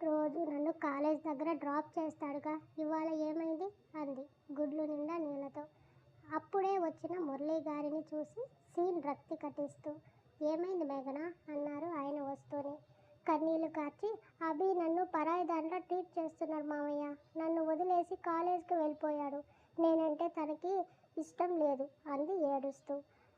రోజు నన్ను కాలేజ్ దగ్గర డ్రాప్ చేస్తాడుగా, ఇవాళ ఏమైంది అంది గుడ్లు నిండా నీళ్ళతో. అప్పుడే వచ్చిన మురళీ గారిని చూసి సీన్ రక్తి కట్టిస్తూ, ఏమైంది మేఘన అన్నారు ఆయన వస్తూనే. కన్నీళ్లు కార్చి, అభి నన్ను పరాయి దాంట్లో ట్రీట్ చేస్తున్నాడు మామయ్య. నన్ను వదిలేసి కాలేజ్కి వెళ్ళిపోయాడు. నేనంటే తనకి ఇష్టం లేదు అంది ఏడుస్తూ.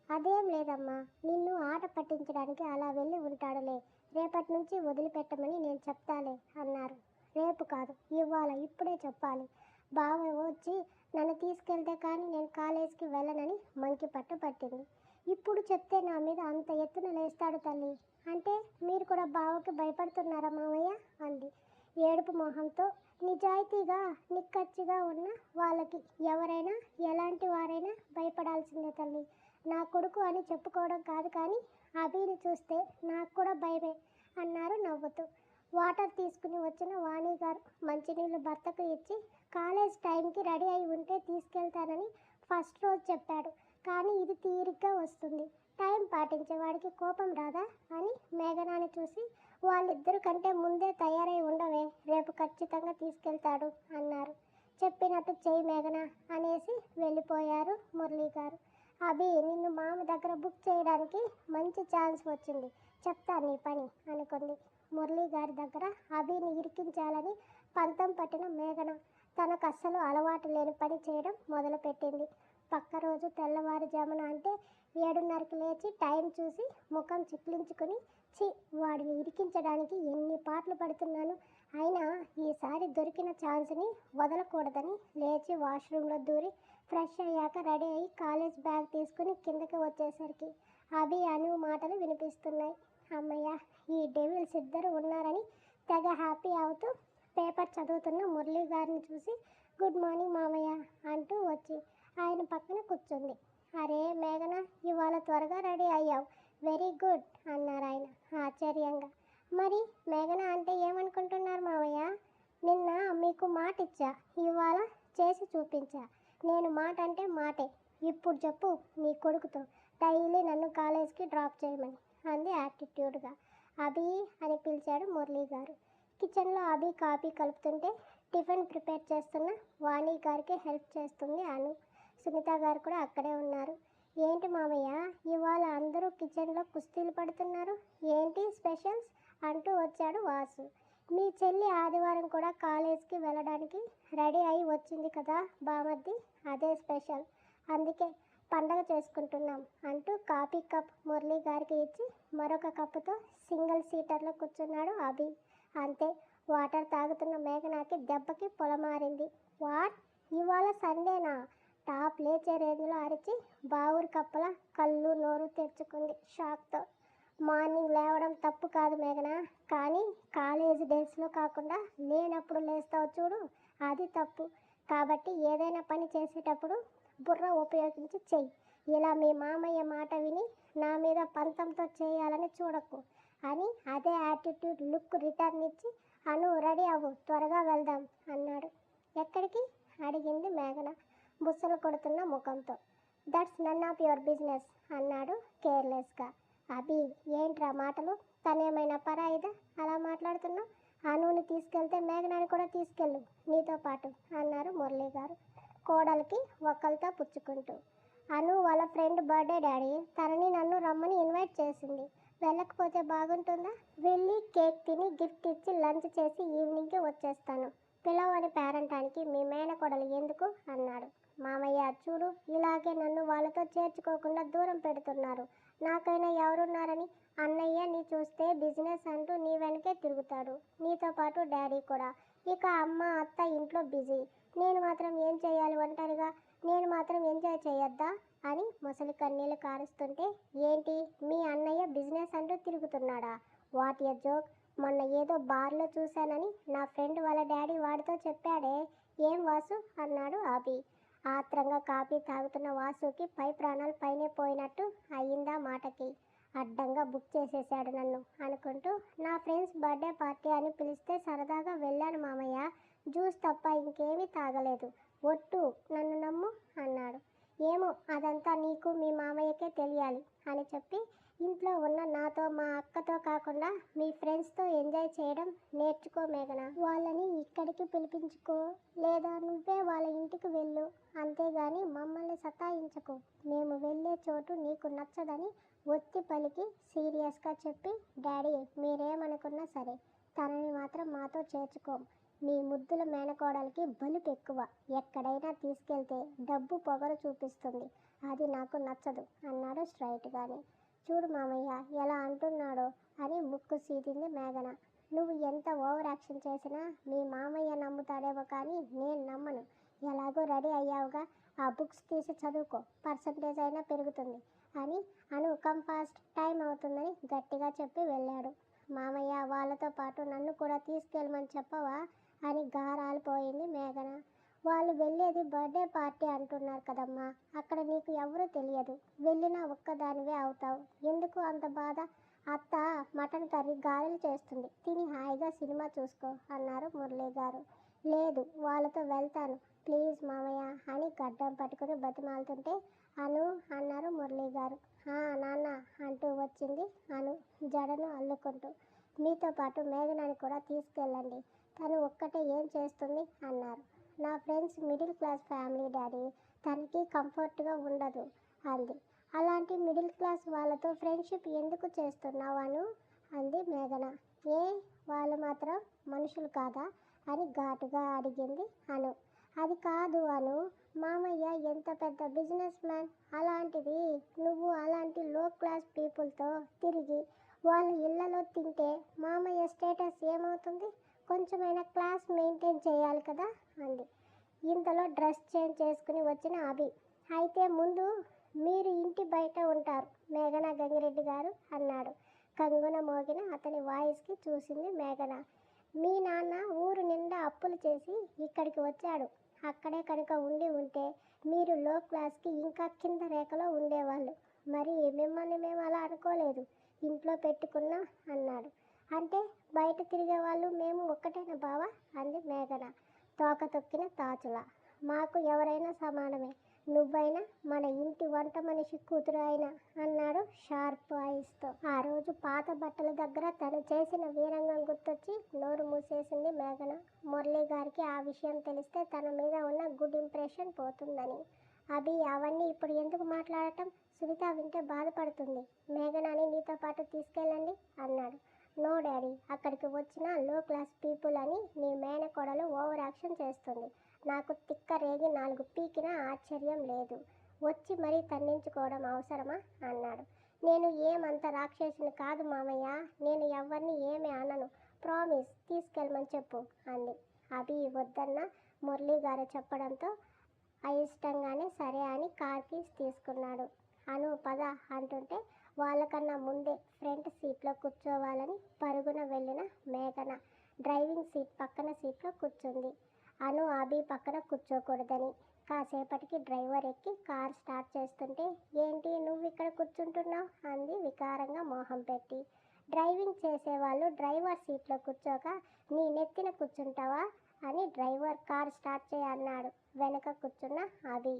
అదేం లేదమ్మా, నిన్ను ఆట పట్టించడానికి అలా వెళ్ళి ఉంటాడులే. రేపటి నుంచి వదిలిపెట్టమని నేను చెప్తాలే అన్నారు. రేపు కాదు, ఇవాళ, ఇప్పుడే చెప్పాలి. బావ వచ్చి నన్ను తీసుకెళ్తే కానీ నేను కాలేజ్కి వెళ్ళనని మంకి పట్టు పట్టింది. ఇప్పుడు చెప్తే నా మీద అంత ఎత్తున లేస్తాడు తల్లి. అంటే మీరు కూడా బావకి భయపడుతున్నారా మామయ్య అంది ఏడుపు మొహంతో. నిజాయితీగా నిక్కచ్చిగా ఉన్న వాళ్ళకి ఎవరైనా ఎలాంటి వారైనా భయపడాల్సిందే తల్లి. నా కొడుకు అని చెప్పుకోవడం కాదు, కానీ అభిని చూస్తే నాకు కూడా భయమే అన్నారు నవ్వుతూ. వాటర్ తీసుకుని వచ్చిన వాణి గారు మంచినీళ్ళు భర్తకు ఇచ్చి, కాలేజ్ టైంకి రెడీ అయి ఉంటే తీసుకెళ్తానని ఫస్ట్ రోజు చెప్పాడు. కానీ ఇది తీరిగ్గా వస్తుంది. టైం పాటించేవాడికి కోపం రాదా అని మేఘనాని చూసి, వాళ్ళిద్దరు కంటే ముందే తయారై ఉండవే, రేపు ఖచ్చితంగా తీసుకెళ్తాడు అన్నారు. చెప్పినట్టు చెయ్యి మేఘన అనేసి వెళ్ళిపోయారు మురళీ గారు. అభి, నిన్ను మామ దగ్గర బుక్ చేయడానికి మంచి ఛాన్స్ వచ్చింది, చెప్తా నీ పని అనుకుంది. మురళీ గారి దగ్గర అభిని ఇరికించాలని పంతం పట్టిన మేఘన తనకు అస్సలు అలవాటు లేని పని చేయడం మొదలుపెట్టింది. పక్క రోజు తెల్లవారుజామున అంటే 7:30కి లేచి టైం చూసి ముఖం చిట్లించుకుని, వాడిని ఇరికించడానికి ఎన్ని పాటలు పడుతున్నాను, అయినా ఈసారి దొరికిన ఛాన్స్ని వదలకూడదని లేచి వాష్రూమ్లో దూరి ఫ్రెష్ అయ్యాక రెడీ అయ్యి కాలేజ్ బ్యాగ్ తీసుకుని కిందకి వచ్చేసరికి అభి అను మాటలు వినిపిస్తున్నాయి. అమ్మయ్య, ఈ డెవిల్స్ ఇద్దరు ఉన్నారని తెగ హ్యాపీ అవుతూ పేపర్ చదువుతున్న మురళీ గారిని చూసి, గుడ్ మార్నింగ్ మామయ్య అంటూ వచ్చి ఆయన పక్కన కూర్చుంది. అరే మేఘన, ఇవాళ త్వరగా రెడీ అయ్యావు, వెరీ గుడ్ అన్నారు ఆయన ఆశ్చర్యంగా. మరి మేఘన అంటే ఏమనుకుంటున్నారు మామయ్య? నిన్న మీకు మాట ఇచ్చా, ఇవాళ చేసి చూపించా. నేను మాట అంటే మాటే. ఇప్పుడు చెప్పు నీ కొడుకుతో డైలీ నన్ను కాలేజ్కి డ్రాప్ చేయమని అంది యాటిట్యూడ్గా. అభి అని పిలిచాడు మురళీ గారు. కిచెన్లో అభి కాఫీ కలుపుతుంటే టిఫిన్ ప్రిపేర్ చేస్తున్న వాణి గారికి హెల్ప్ చేస్తుంది అను. సునీత గారు కూడా అక్కడే ఉన్నారు. ఏంటి మామయ్య, ఇవాళ అందరూ కిచెన్లో కుస్తీలు పడుతున్నారు, ఏంటి స్పెషల్స్ అంటూ వచ్చాడు వాసు. మీ చెల్లి ఆదివారం కూడా కాలేజ్కి వెళ్ళడానికి రెడీ అయి వచ్చింది కదా బామర్ది, అదే స్పెషల్, అందుకే పండగ చేసుకుంటున్నాం అంటూ కాఫీ కప్ మురళీ గారికి ఇచ్చి మరొక కప్పుతో సింగిల్ సీటర్లో కూర్చున్నాడు అభి. అంతే, వాటర్ తాగుతున్న మేఘనాకి దెబ్బకి పొలమారింది. వాట్, ఇవాళ సండేనా? టాప్ లేచే రేంజ్లో అరిచి బావురు కప్పల కళ్ళు నోరు తెరుచుకుంది షాక్తో. మార్నింగ్ లేవడం తప్పు కాదు మేఘన, కానీ కాలేజ్ డేస్లో కాకుండా లేనప్పుడు లేస్తావు చూడు, అది తప్పు. కాబట్టి ఏదైనా పని చేసేటప్పుడు బుర్ర ఉపయోగించి చెయ్యి. ఇలా మీ మామయ్య మాట విని నా మీద పంతంతో చేయాలని చూడకు అని అదే యాటిట్యూడ్ లుక్ రిటర్న్ ఇచ్చి, అను రెడీ అవ్వు, త్వరగా వెళ్దాం అన్నాడు. ఎక్కడికి అడిగింది మేఘన బుస్సలు కొడుతున్న ముఖంతో. That's none of your business అన్నాడు కేర్లెస్గా. అభి, ఏంట్రా మాటలు, తనేమైనా పరాయిదా అలా మాట్లాడుతున్నావు? అనుని తీసుకెళ్తే మేఘనాని కూడా తీసుకెళ్ళు నీతో పాటు అన్నారు మురళీ గారు కోడలికి ఒక్కలతో పుచ్చుకుంటూ. అను వాళ్ళ ఫ్రెండ్ బర్త్డే డాడీ, తనని నన్ను రమ్మని ఇన్వైట్ చేసింది, వెళ్ళకపోతే బాగుంటుందా? వెళ్ళి కేక్ తిని గిఫ్ట్ ఇచ్చి లంచ్ చేసి ఈవినింగ్కి వచ్చేస్తాను, పిలవని పేరంటానికి మీ మేనకోడలు ఎందుకు అన్నాడు. మామయ్య చూడు, ఇలాగే నన్ను వాళ్ళతో చేర్చుకోకుండా దూరం పెడుతున్నారు. నాకైనా ఎవరున్నారని? అన్నయ్య నీ చూస్తే బిజినెస్ అంటూ నీ వెనకే తిరుగుతాడు, నీతో పాటు డాడీ కూడా. ఇక అమ్మ అత్త ఇంట్లో బిజీ, నేను మాత్రం ఏం చేయాలి ఒంటరిగా? నేను మాత్రం ఎంజాయ్ చేయొద్దా అని ముసలి కన్నీళ్ళు కారుస్తుంటే, ఏంటి మీ అన్నయ్య బిజినెస్ అంటూ తిరుగుతున్నాడా? వాట్ ఎ జోక్, మొన్న ఏదో బార్లో చూశానని నా ఫ్రెండ్ వాళ్ళ డాడీ వాడితో చెప్పాడే, ఏం వాసు అన్నాడు అభి. ఆత్రంగా కాఫీ తాగుతున్న వాసుకి పై ప్రాణాలు పైనే పోయినట్టు అయ్యిందా మాటకి. అడ్డంగా బుక్ చేసేసాడు నన్ను అనుకుంటూ, నా ఫ్రెండ్స్ బర్త్డే పార్టీ అని పిలిస్తే సరదాగా వెళ్ళాను మామయ్య, జ్యూస్ తప్ప ఇంకేమీ తాగలేదు, ఒట్టు, నన్ను నమ్ము అన్నాడు. ఏమో, అదంతా నీకు మీ మామయ్యకే తెలియాలి అని చెప్పి ఇంట్లో ఉన్న నాతో మా అక్కతో కాకుండా మీ ఫ్రెండ్స్తో ఎంజాయ్ చేయడం నేర్చుకో మేఘన. వాళ్ళని ఇక్కడికి పిలిపించుకో, లేదా నువ్వే వాళ్ళ ఇంటికి వెళ్ళు. అంతేగాని మమ్మల్ని సతాయించకు. మేము వెళ్ళే చోటు నీకు నచ్చదని ఒత్తి పలికి సీరియస్గా చెప్పి, డాడీ మీరేమనుకున్నా సరే తనని మాత్రం మాతో చేర్చుకోం. మీ ముద్దుల మేనకోడలికి బలుపు ఎక్కువ. ఎక్కడైనా తీసుకెళ్తే డబ్బు పొగరు చూపిస్తుంది. అది నాకు నచ్చదు అన్నాడు స్ట్రైట్గానే. చూడు మామయ్య ఎలా అంటున్నాడో అని ముక్కు సీదింది మేఘన. నువ్వు ఎంత ఓవర్ యాక్షన్ చేసినా మీ మామయ్య నమ్ముతాడేమో కానీ నేను నమ్మను. ఎలాగో రెడీ అయ్యావుగా, ఆ బుక్స్ తీసి చదువుకో, పర్సంటేజ్ అయినా పెరుగుతుంది అని అను కంఫాస్ట్, టైం అవుతుందని గట్టిగా చెప్పి వెళ్ళాడు. మామయ్య వాళ్ళతో పాటు నన్ను కూడా తీసుకెళ్ళమని చెప్పవా అని గారాలిపోయింది మేఘన. వాళ్ళు వెళ్ళేది బర్త్డే పార్టీ అంటున్నారు కదమ్మా, అక్కడ నీకు ఎవరూ తెలియదు. వెళ్ళినా ఒక్కదానివే అవుతావు. ఎందుకు అంత బాధ? అత్త మటన్ కర్రీ గారెలు చేస్తుంది, తిని హాయిగా సినిమా చూసుకో అన్నారు మురళి గారు. లేదు వాళ్ళతో వెళ్తాను ప్లీజ్ మామయ్య అని గడ్డం పట్టుకుని బతిమాలుతుంటే, అను అన్నారు మురళి గారు. నాన్న అంటూ వచ్చింది అను జడను అల్లుకుంటూ. మీతో పాటు మేఘనాని కూడా తీసుకెళ్ళండి, తను ఒక్కటే ఏం చేస్తుంది అన్నారు. నా friends middle class family daddy, తనకి కంఫర్ట్గా ఉండదు అంది. అలాంటి మిడిల్ క్లాస్ వాళ్ళతో ఫ్రెండ్షిప్ ఎందుకు చేస్తున్నావు అను అంది మేఘన. ఏ వాళ్ళు మాత్రం మనుషులు కాదా అని ఘాటుగా అడిగింది అను. అది కాదు అను, మామయ్య ఎంత పెద్ద బిజినెస్ మ్యాన్, అలాంటిది నువ్వు అలాంటి లో క్లాస్ పీపుల్తో తిరిగి వాళ్ళ ఇళ్లలో తింటే మామయ్య స్టేటస్ ఏమవుతుంది? కొంచెమైనా క్లాస్ మెయింటైన్ చేయాలి కదా అంది. ఇంతలో డ్రెస్ చేంజ్ చేసుకుని వచ్చిన అభి, అయితే ముందు మీరు ఇంటి బయట ఉంటారు మేఘన గంగిరెడ్డి గారు అన్నాడు. కంగున మోగిన అతని వాయిస్కి చూసింది మేఘన. మీ నాన్న ఊరు నిండా అప్పులు చేసి ఇక్కడికి వచ్చాడు. అక్కడే కనుక ఉండి ఉంటే మీరు లో క్లాస్కి ఇంకా కింద రేఖలో ఉండేవాళ్ళు. మరి మిమ్మల్ని మేము అలా అనుకోలేదు, ఇంట్లో పెట్టుకున్నా అన్నాడు. అంటే బయట తిరిగే వాళ్ళు మేము ఒక్కటేనా బావా అంది మేఘన తోక తొక్కిన తాచులా. మాకు ఎవరైనా సమానమే, నువ్వైనా మన ఇంటి వంట మనిషి కూతురు అయినా అన్నాడు షార్ప్ వాయిస్తో. ఆ రోజు పాత బట్టల దగ్గర తను చేసిన వీరంగం గుర్తొచ్చి నోరు మూసేసింది మేఘన. మురళి గారికి ఆ విషయం తెలిస్తే తన మీద ఉన్న గుడ్ ఇంప్రెషన్ పోతుందని. అభి అవన్నీ ఇప్పుడు ఎందుకు మాట్లాడటం, సునీత వింటే బాధపడుతుంది. మేఘనాని నీతో పాటు తీసుకెళ్ళండి అన్నాడు. నో డాడీ, అక్కడికి వచ్చిన లో క్లాస్ పీపుల్ అని నీ మేనకోడలు ఓవర్ యాక్షన్ చేస్తుంది. నాకు తిక్క రేగి 4 పీకినా ఆశ్చర్యం లేదు. వచ్చి మరీ తన్నించుకోవడం అవసరమా అన్నాడు. నేను ఏమంత రాక్షసిని కాదు మామయ్య, నేను ఎవరిని ఏమీ అనను, ప్రామిస్ తీసుకెళ్ళమని చెప్పు అంది. అభి వద్దన్న మురళి గారు చెప్పడంతో అయిష్టంగానే సరే అని కార్ కీస్ తీసుకున్నాడు. అను పద అంటుంటే వాళ్ళకన్నా ముందే ఫ్రంట్ సీట్లో కూర్చోవాలని పరుగున వెళ్ళిన మేఘన డ్రైవింగ్ సీట్ పక్కన సీట్లో కూర్చుంది. అను అభి పక్కన కూర్చోకూడదని. కాసేపటికి డ్రైవర్ ఎక్కి కార్ స్టార్ట్ చేస్తుంటే, ఏంటి నువ్వు ఇక్కడ కూర్చుంటున్నావు అంది వికారంగా మొహం పెట్టి. డ్రైవింగ్ చేసేవాళ్ళు డ్రైవర్ సీట్లో కూర్చోక నీ నెత్తిన కూర్చుంటావా అని డ్రైవర్ కార్ స్టార్ట్ చేయన్నాడు. వెనక కూర్చున్న అభి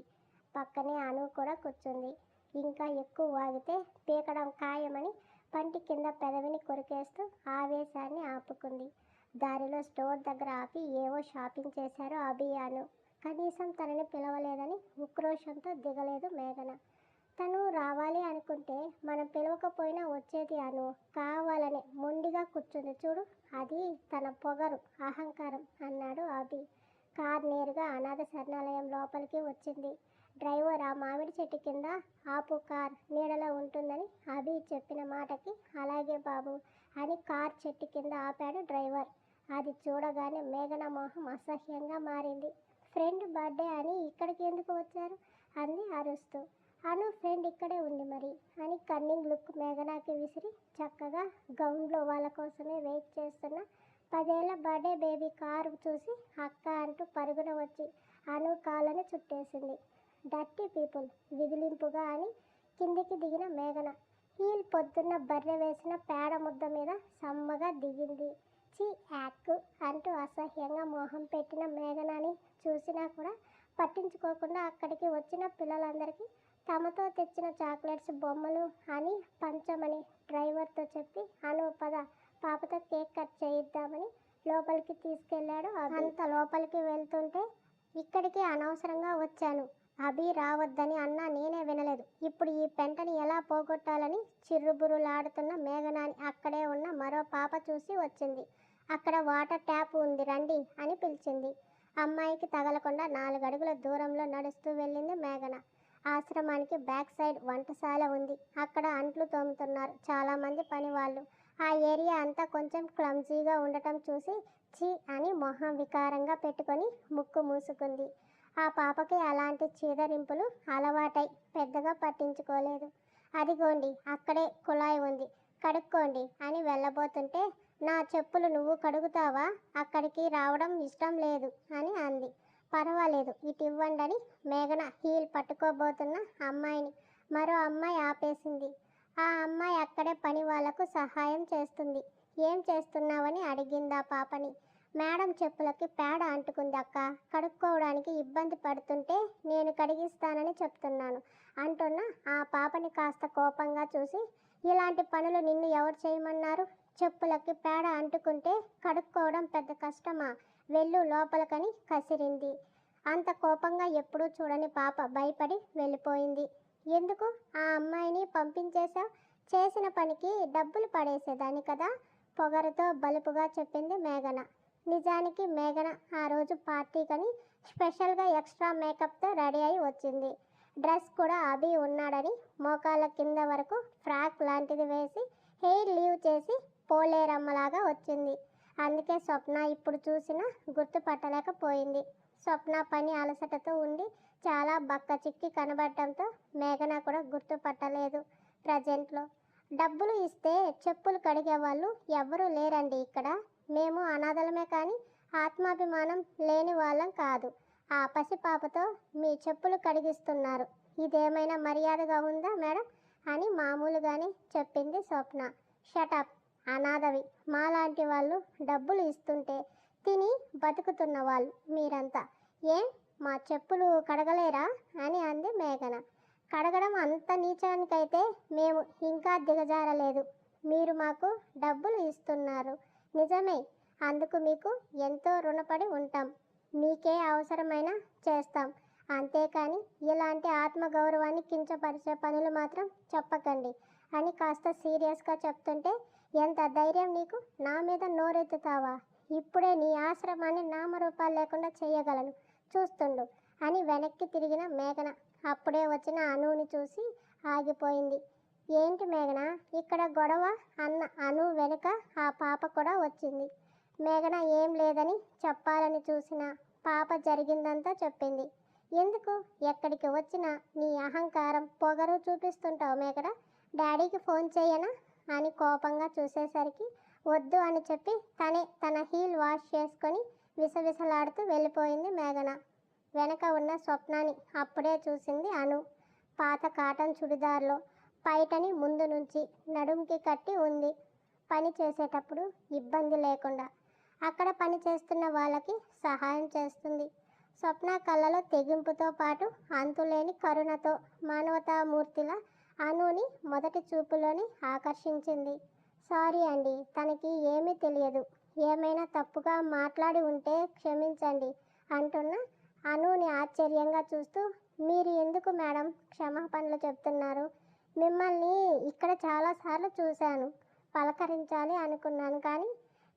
పక్కనే అను కూడా కూర్చుంది. ఇంకా ఎక్కువ వాగితే పీకడం ఖాయమని పంటి కింద పెదవిని కొరికేస్తూ ఆవేశాన్ని ఆపుకుంది. దారిలో స్టోర్ దగ్గర ఆపి ఏవో షాపింగ్ చేశారు అభి అను. కనీసం తనని పిలవలేదని ఉక్రోషంతో దిగలేదు మేఘన. తను రావాలి అనుకుంటే మనం పిలవకపోయినా వచ్చేది అను, కావాలని మొండిగా కూర్చుంది చూడు, అది తన పొగరు, అహంకారం అన్నాడు అభి. కార్ నేరుగా అనాథ శరణాలయం లోపలికి వచ్చింది. డ్రైవర్ ఆ మామిడి చెట్టు కింద ఆపు, కార్ నీడలో ఉంటుందని అభి చెప్పిన మాటకి అలాగే బాబు అని కార్ చెట్టు కింద ఆపాడు డ్రైవర్. అది చూడగానే మేఘన మొహం అసహ్యంగా మారింది. ఫ్రెండ్ బర్త్డే అని ఇక్కడికి ఎందుకు వచ్చారు అంది అరుస్తూ. అను ఫ్రెండ్ ఇక్కడే ఉంది మరి అని కన్నింగ్ లుక్ మేఘనాకి విసిరి చక్కగా గౌన్లో వాళ్ళ కోసమే వెయిట్ చేస్తున్న 10 ఏళ్ల బర్త్డే బేబీ కారు చూసి అక్క అంటూ పరుగున వచ్చి అను కాళ్ళని చుట్టేసింది. డర్టీ పీపుల్ విదిలింపుగా అని కిందికి దిగిన మేఘన హీల్ పొద్దున్న బర్రె వేసిన పేడ ముద్ద మీద సమ్మగా దిగింది. చీ యాక్ అంటూ అసహ్యంగా మొహం పెట్టిన మేఘనాని చూసినా కూడా పట్టించుకోకుండా అక్కడికి వచ్చిన పిల్లలందరికీ తమతో తెచ్చిన చాక్లెట్స్ బొమ్మలు అని పంచమని డ్రైవర్తో చెప్పి అను పద పాపతో కేక్ కట్ చేయిద్దామని లోపలికి తీసుకెళ్లాడు. అంత లోపలికి వెళ్తుంటే ఇక్కడికి అనవసరంగా వచ్చాను, అభి రావద్దని అన్నా నేనే వినలేదు. ఇప్పుడు ఈ పెంటని ఎలా పోగొట్టాలని చిర్రుబుర్రులాడుతున్న మేఘనాని అక్కడే ఉన్న మరో పాప చూసి వచ్చింది. అక్కడ వాటర్ ట్యాప్ ఉంది రండి అని పిలిచింది. అమ్మాయికి తగలకుండా 4 అడుగుల దూరంలో నడుస్తూ వెళ్ళింది మేఘన. ఆశ్రమానికి బ్యాక్ సైడ్ వంటశాల ఉంది. అక్కడ అంట్లు తోముతున్నారు చాలామంది పనివాళ్ళు. ఆ ఏరియా అంతా కొంచెం క్లమ్జీగా ఉండటం చూసి ఛీ అని మొహం వికారంగా పెట్టుకొని ముక్కు మూసుకుంది. ఆ పాపకి అలాంటి చీదరింపులు అలవాటై పెద్దగా పట్టించుకోలేదు. అదిగోండి అక్కడే కుళాయి ఉంది, కడుక్కోండి అని వెళ్ళబోతుంటే నా చెప్పులు నువ్వు కడుగుతావా, అక్కడికి రావడం ఇష్టం లేదు అని అంది. పర్వాలేదు ఇటు ఇవ్వండి మేఘన హీల్ పట్టుకోబోతున్న అమ్మాయిని మరో అమ్మాయి ఆపేసింది. ఆ అమ్మాయి అక్కడే పని వాళ్లకు సహాయం చేస్తుంది. ఏం చేస్తున్నావని అడిగింది ఆ పాపని. మేడం చెప్పులకి పేడ అంటుకుంది అక్క, కడుక్కోవడానికి ఇబ్బంది పడుతుంటే నేను కడిగిస్తానని చెప్తున్నాను అంటున్న ఆ పాపని కాస్త కోపంగా చూసి ఇలాంటి పనులు నిన్ను ఎవరు చేయమన్నారు, చెప్పులకి పేడ అంటుకుంటే కడుక్కోవడం పెద్ద కష్టమా, వెళ్ళు లోపలకని కసిరింది. అంత కోపంగా ఎప్పుడూ చూడని పాప భయపడి వెళ్ళిపోయింది. ఎందుకు ఆ అమ్మాయిని పంపించేశావు, చేసిన పనికి డబ్బులు పడేసేదాన్ని కదా, పొగరుతో బలుపుగా చెప్పింది మేఘన. నిజానికి మేఘన ఆ రోజు పార్టీకని స్పెషల్గా ఎక్స్ట్రా మేకప్తో రెడీ అయి వచ్చింది. డ్రెస్ కూడా అభి ఉన్నాడని మోకాళ్ళ కింద వరకు ఫ్రాక్ లాంటిది వేసి హెయిర్ లీవ్ చేసి పోలేరమ్మలాగా వచ్చింది. అందుకే స్వప్న ఇప్పుడు చూసినా గుర్తుపట్టలేకపోయింది. స్వప్న పని అలసటతో ఉండి చాలా బక్క చిక్కి కనబడటంతో మేఘన కూడా గుర్తుపట్టలేదు. ప్రజెంట్లో డబ్బులు ఇస్తే చెప్పులు కడిగే వాళ్ళు ఎవ్వరూ లేరండి ఇక్కడ, మేము అనాథలమే కానీ ఆత్మాభిమానం లేని వాళ్ళం కాదు. ఆ పసిపాపతో మీ చెప్పులు కడిగిస్తున్నారు, ఇదేమైనా మర్యాదగా ఉందా మేడం అని మామూలుగానే చెప్పింది స్వప్న. షటప్, అనాథవి, మాలాంటి వాళ్ళు డబ్బులు ఇస్తుంటే తిని బతుకుతున్న వాళ్ళు మీరంతా, ఏం మా చెప్పులు కడగలేరా అని అంది మేఘన. కడగడం అంత నీచానికైతే మేము ఇంకా దిగజారలేదు, మీరు మాకు డబ్బులు ఇస్తున్నారు నిజమే, అందుకు మీకు ఎంతో రుణపడి ఉంటాం, మీకే అవసరమైనా చేస్తాం, అంతేకాని ఇలాంటి ఆత్మగౌరవాన్ని కించపరిచే పనులు మాత్రం చెప్పకండి అని కాస్త సీరియస్గా చెప్తుంటే ఎంత ధైర్యం నీకు, నా మీద నోరెత్తుతావా, ఇప్పుడే నీ ఆశ్రమాన్ని నామరూపాలు లేకుండా చేయగలను, చూస్తుండు అని వెనక్కి తిరిగిన మేఘన అప్పుడే వచ్చిన అనుని చూసి ఆగిపోయింది. ఏంటి మేఘన ఇక్కడ గొడవ అన్న అను వెనుక ఆ పాప కూడా వచ్చింది. మేఘన ఏం లేదని చెప్పాలని చూసిన పాప జరిగిందంతా చెప్పింది. ఎందుకు ఎక్కడికి వచ్చినా నీ అహంకారం పొగరు చూపిస్తుంటావు మేఘన, డాడీకి ఫోన్ చేయనా అని కోపంగా చూసేసరికి వద్దు అని చెప్పి తన హీల్ వాష్ చేసుకొని విసవిసలాడుతూ వెళ్ళిపోయింది మేఘన. వెనక ఉన్న స్వప్నాని అప్పుడే చూసింది అను. పాత కాటన్ చుడిదార్లో పైటని ముందు నుంచి నడుంకి కట్టి ఉంది. పని చేసేటప్పుడు ఇబ్బంది లేకుండా అక్కడ పని చేస్తున్న వాళ్ళకి సహాయం చేస్తుంది. స్వప్న కళ్ళలో తెగింపుతో పాటు అంతులేని కరుణతో మానవతామూర్తిలా అనుని మొదటి చూపులోని ఆకర్షించింది. సారీ అండి, తనకి ఏమీ తెలియదు, ఏమైనా తప్పుగా మాట్లాడి ఉంటే క్షమించండి అంటున్న అనుని ఆశ్చర్యంగా చూస్తూ మీరు ఎందుకు మేడం క్షమాపణలు చెప్తున్నారు, మిమ్మల్ని ఇక్కడ చాలాసార్లు చూశాను, పలకరించాలి అనుకున్నాను కానీ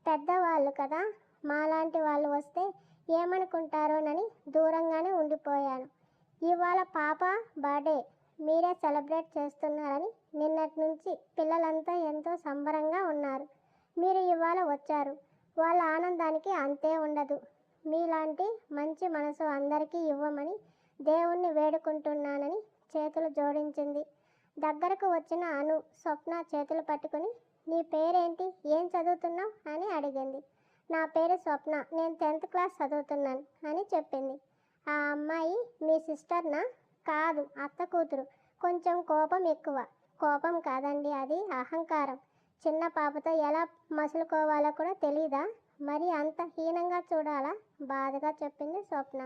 పెద్దవాళ్ళు కదా, మాలాంటి వాళ్ళు వస్తే ఏమనుకుంటారోనని దూరంగానే ఉండిపోయాను. ఇవాళ పాప బర్త్డే మీరే సెలబ్రేట్ చేస్తున్నారని నిన్నటి నుంచి పిల్లలంతా ఎంతో సంబరంగా ఉన్నారు. మీరు ఇవాళ వచ్చారు, వాళ్ళ ఆనందానికి అంతే ఉండదు. మీలాంటి మంచి మనసు అందరికీ ఇవ్వమని దేవుణ్ణి వేడుకుంటున్నానని చేతులు జోడించింది. దగ్గరకు వచ్చిన అను స్వప్న చేతులు పట్టుకుని నీ పేరేంటి, ఏం చదువుతున్నావు అని అడిగింది. నా పేరు స్వప్న, నేను 10th క్లాస్ చదువుతున్నాను అని చెప్పింది. ఆ అమ్మాయి మీ సిస్టర్నా? కాదు, అత్త కూతురు, కొంచెం కోపం ఎక్కువ. కోపం కాదండి, అది అహంకారం. చిన్న పాపతో ఎలా మసులుకోవాలో కూడా తెలీదా, మరి అంత హీనంగా చూడాలా, బాధగా చెప్పింది Swapna.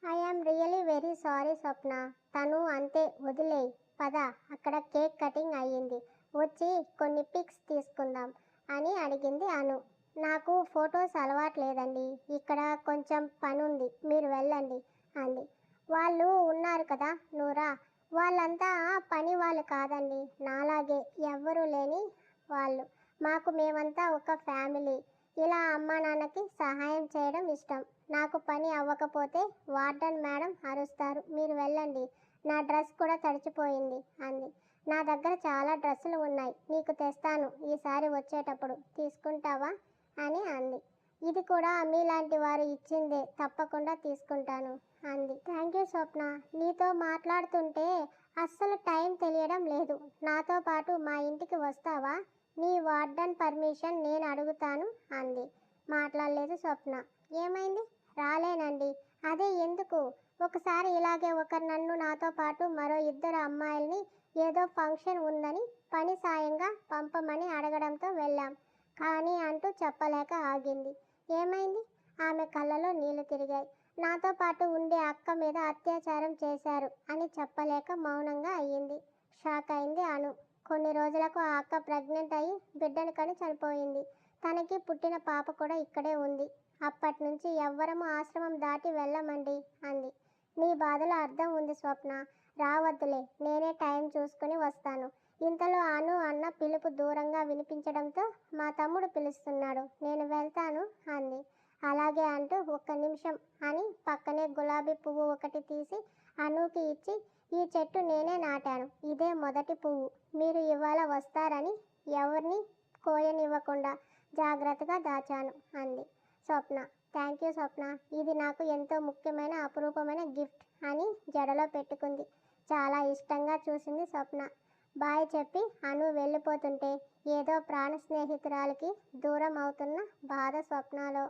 I am really very sorry Swapna. తను అంతే, వదిలేయ్. పద, అక్కడ కేక్ కటింగ్ అయ్యింది, వచ్చి కొన్ని పిక్స్ తీసుకుందాం అని అడిగింది అను. నాకు ఫొటోస్ అలవాట్లేదండి, ఇక్కడ కొంచెం పనుంది, మీరు వెళ్ళండి అంది. వాళ్ళు ఉన్నారు కదా నూరా, వాళ్ళంతా పని వాళ్ళు కాదండి, నాలాగే ఎవ్వరూ లేని వాళ్ళు. మాకు మేమంతా ఒక ఫ్యామిలీ. ఇలా అమ్మా నాన్నకి సహాయం చేయడం ఇష్టం. నాకు పని అవ్వకపోతే వార్డెన్ మేడం అరుస్తారు, మీరు వెళ్ళండి. నా డ్రెస్ కూడా తడిచిపోయింది అంది. నా దగ్గర చాలా డ్రెస్సులు ఉన్నాయి, నీకు తెస్తాను ఈసారి వచ్చేటప్పుడు, తీసుకుంటావా అని అంది. ఇది కూడా మీలాంటి వారు ఇచ్చిందే, తప్పకుండా తీసుకుంటాను అంది. థ్యాంక్ యూ స్వప్న. నీతో మాట్లాడుతుంటే అస్సలు టైం తెలియడం లేదు. నాతో పాటు మా ఇంటికి వస్తావా? నీ వార్డెన్ పర్మిషన్ నేను అడుగుతాను అంది. మాట్లాడలేదు స్వప్న. ఏమైంది? రాలేనండి. అదే ఎందుకు? ఒకసారి ఇలాగే ఒకరు నన్ను నాతో పాటు మరో 2 అమ్మాయిల్ని ఏదో ఫంక్షన్ ఉందని పని సాయంగా పంపమని అడగడంతో వెళ్ళాం కానీ అంటూ చెప్పలేక ఆగింది. ఏమైంది? ఆమె కళ్ళలో నీళ్లు తిరిగాయి. నాతో పాటు ఉండే అక్క మీద అత్యాచారం చేశారు అని చెప్పలేక మౌనంగా అయ్యింది. షాక్ అయింది అను. కొన్ని రోజులకు ఆ అక్క ప్రెగ్నెంట్ అయ్యి బిడ్డను కని చనిపోయింది. తనకి పుట్టిన పాప కూడా ఇక్కడే ఉంది. అప్పటి నుంచి ఎవ్వరము ఆశ్రమం దాటి వెళ్ళమండి అంది. నీ బాధలో అర్థం ఉంది స్వప్న, రావద్దులే, నేనే టైం చూసుకుని వస్తాను. ఇంతలో అను అన్న పిలుపు దూరంగా వినిపించడంతో మా తమ్ముడు పిలుస్తున్నాడు, నేను వెళ్తాను అంది. అలాగే అంటూ 1 నిమిషం అని పక్కనే గులాబీ పువ్వు ఒకటి తీసి అనుకి ఇచ్చి, ఈ చెట్టు నేనే నాటాను, ఇదే మొదటి పువ్వు, మీరు ఇవాళ వస్తారని ఎవరిని కోయనివ్వకుండా జాగ్రత్తగా దాచాను అంది. స్వప్న, థ్యాంక్ యూ స్వప్న, ఇది నాకు ఎంతో ముఖ్యమైన అపురూపమైన గిఫ్ట్ అని జడలో పెట్టుకుంది. చాలా ఇష్టంగా చూసింది స్వప్న. బాయ్ చెప్పి అను వెళ్ళిపోతుంటే ఏదో ప్రాణ స్నేహితురాలికి దూరం అవుతున్న బాధ స్వప్నలో.